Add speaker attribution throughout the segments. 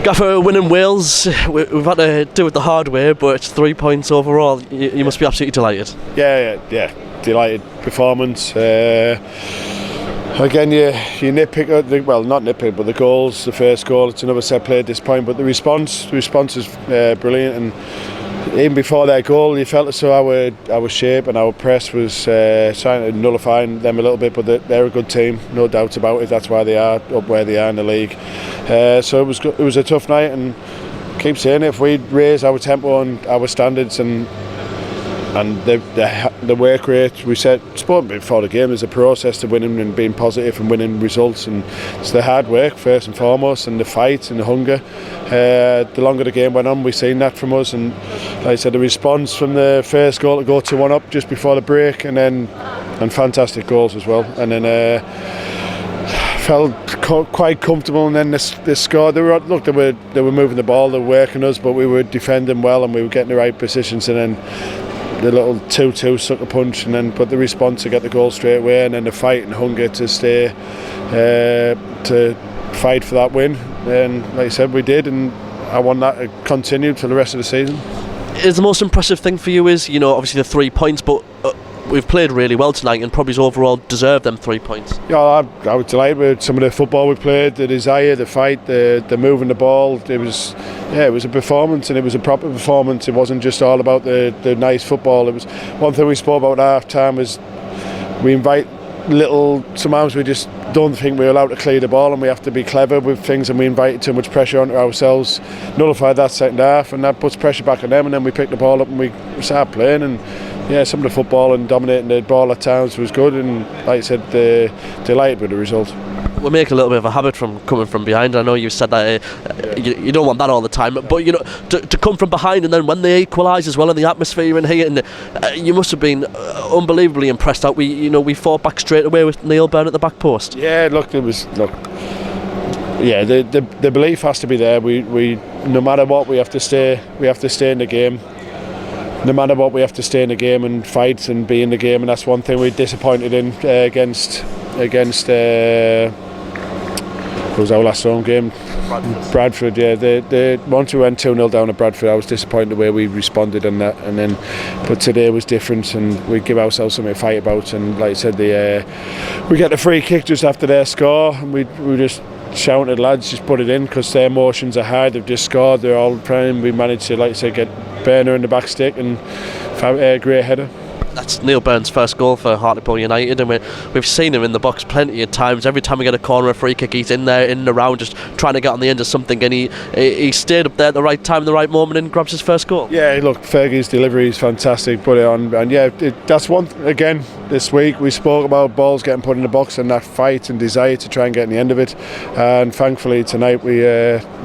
Speaker 1: Gaffer, winning Wales, we've had to do it the hard way, but it's 3 points overall. You must be absolutely delighted.
Speaker 2: Yeah. Delighted performance. Again, you nitpick, not nitpick, but the goals, the first goal, it's another set play at this point, but the response is brilliant, and even before that goal, you felt as though our shape and our press was trying to nullify them a little bit, but they're a good team, no doubt about it. That's why they are up where they are in the league. So it was a tough night, and keep saying it, if we'd raise our tempo and our standards and the work rate, we spoke before the game, there's a process to winning and being positive and winning results, and it's the hard work first and foremost, and the fight and the hunger. The longer the game went on, we seen that from us, and like I said, the response from the first goal to go 2-1 up just before the break, and fantastic goals as well, and then felt quite comfortable, and then they scored. They were moving the ball, they were working us, but we were defending well and we were getting the right positions, and then the little 2-2 sucker punch, and then put the response to get the goal straight away, and then the fight and hunger to stay to fight for that win. And like I said, we did, and I want that to continue for the rest of the season.
Speaker 1: Is the most impressive thing for you is, obviously the 3 points, but we've played really well tonight and probably overall deserved them 3 points.
Speaker 2: Yeah, I was delighted with some of the football we played, the desire, the fight, the moving the ball. It was a performance, and it was a proper performance. It wasn't just all about the nice football. It was one thing we spoke about at half time is we invite sometimes we just don't think we're allowed to clear the ball, and we have to be clever with things, and we invite too much pressure onto ourselves, nullified that second half, and that puts pressure back on them, and then we pick the ball up and we start playing, and some of the football and dominating the ball at times was good, and like I said, delighted with the result.
Speaker 1: We make a little bit of a habit from coming from behind. I know you said that you don't want that all the time, but to come from behind, and then when they equalise as well in the atmosphere in here, and you must have been unbelievably impressed that we fought back straight away with Neil Byrne at the back post.
Speaker 2: The belief has to be there. We no matter what, we have to stay in the game. No matter what, we have to stay in the game and fight and be in the game, and that's one thing we're disappointed in against what was our last home game? Bradford. Once we went 2-0 down at Bradford, I was disappointed the way we responded on that, but today was different, and we give ourselves something to fight about, and like I said, we get the free kick just after their score, and we just shouting at the lads, just put it in, because their emotions are high. They've just scored, they're all praying. We managed to, like I said, get Burner in the back stick and a great header.
Speaker 1: That's Neil Byrne's first goal for Hartlepool United, and we've seen him in the box plenty of times. Every time we get a corner, a free kick, he's in there, in and around, just trying to get on the end of something, and he stayed up there at the right time, the right moment, and grabs his first goal. Yeah,
Speaker 2: look, Fergie's delivery is fantastic, put it on, and that's one, again, this week we spoke about balls getting put in the box and that fight and desire to try and get in the end of it, and thankfully tonight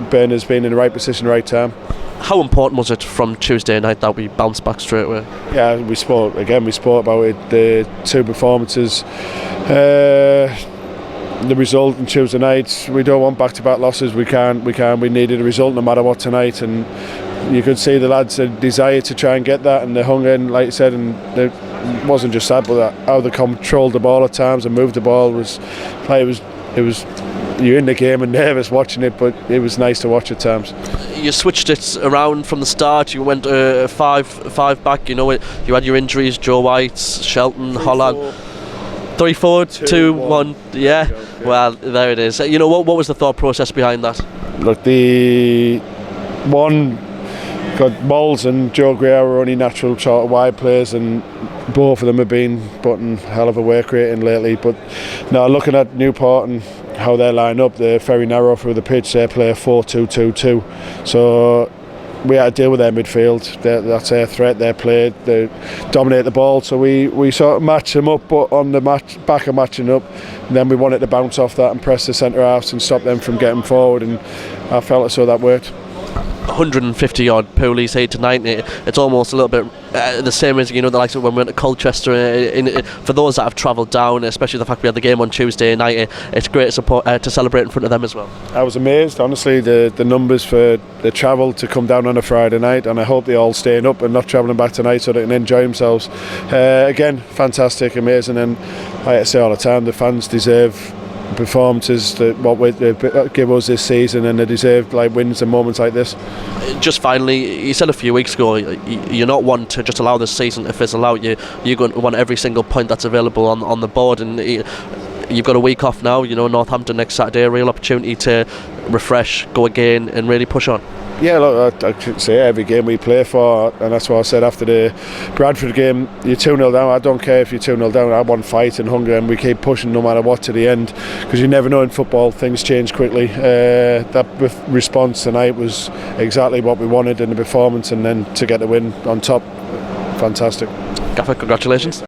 Speaker 2: Byrne's been in the right position, right time.
Speaker 1: How important was it from Tuesday night that we bounced back straight away?
Speaker 2: Yeah, we spoke about it, the two performances, the result on Tuesday night. We don't want back-to-back losses. We needed a result no matter what tonight, and you could see the lads' desire to try and get that, and the hunger, and like I said, and it wasn't just that, but how they controlled the ball at times and moved the ball was like it was. You're in the game and nervous watching it, but it was nice to watch at times.
Speaker 1: You switched it around from the start. You went five back. You had your injuries: Joe White, Shelton, Holland. 3-4, 2-1. Yeah. Well, there it is. What was the thought process behind that?
Speaker 2: Look, the one got Moles and Joe Gray are only natural sort of wide players, and both of them have been putting hell of a work rate in lately. But now looking at Newport and how they line up, they're very narrow through the pitch. They play a 4-2-2-2, so we had to deal with their midfield. That's their threat. They dominate the ball, so we sort of match them up, but on the back of matching up, and then we wanted to bounce off that and press the centre halves and stop them from getting forward, and I felt as though that worked.
Speaker 1: 150 odd poolies here tonight. It's almost a little bit the same as the likes of when we went to Colchester. For those that have travelled down, especially the fact we had the game on Tuesday night, it's great support to celebrate in front of them as well. I
Speaker 2: was amazed, honestly, the numbers for the travel to come down on a Friday night, and I hope they all staying up and not travelling back tonight so they can enjoy themselves. Again, fantastic, amazing, and like I say all the time, the fans deserve performances that what they give us this season, and they deserve like wins and moments like this.
Speaker 1: Just finally, you said a few weeks ago you're not one to just allow this season to fizzle out. You're going to want every single point that's available on the board, and you've got a week off now. Northampton next Saturday, a real opportunity to refresh, go again, and really push on.
Speaker 2: Yeah, look, I could say every game we play for, and that's what I said after the Bradford game, you're 2-0 down, I don't care if you're 2-0 down, I want fight and hunger, and we keep pushing no matter what to the end, because you never know in football, things change quickly. That response tonight was exactly what we wanted in the performance, and then to get the win on top, fantastic.
Speaker 1: Gaffer, congratulations.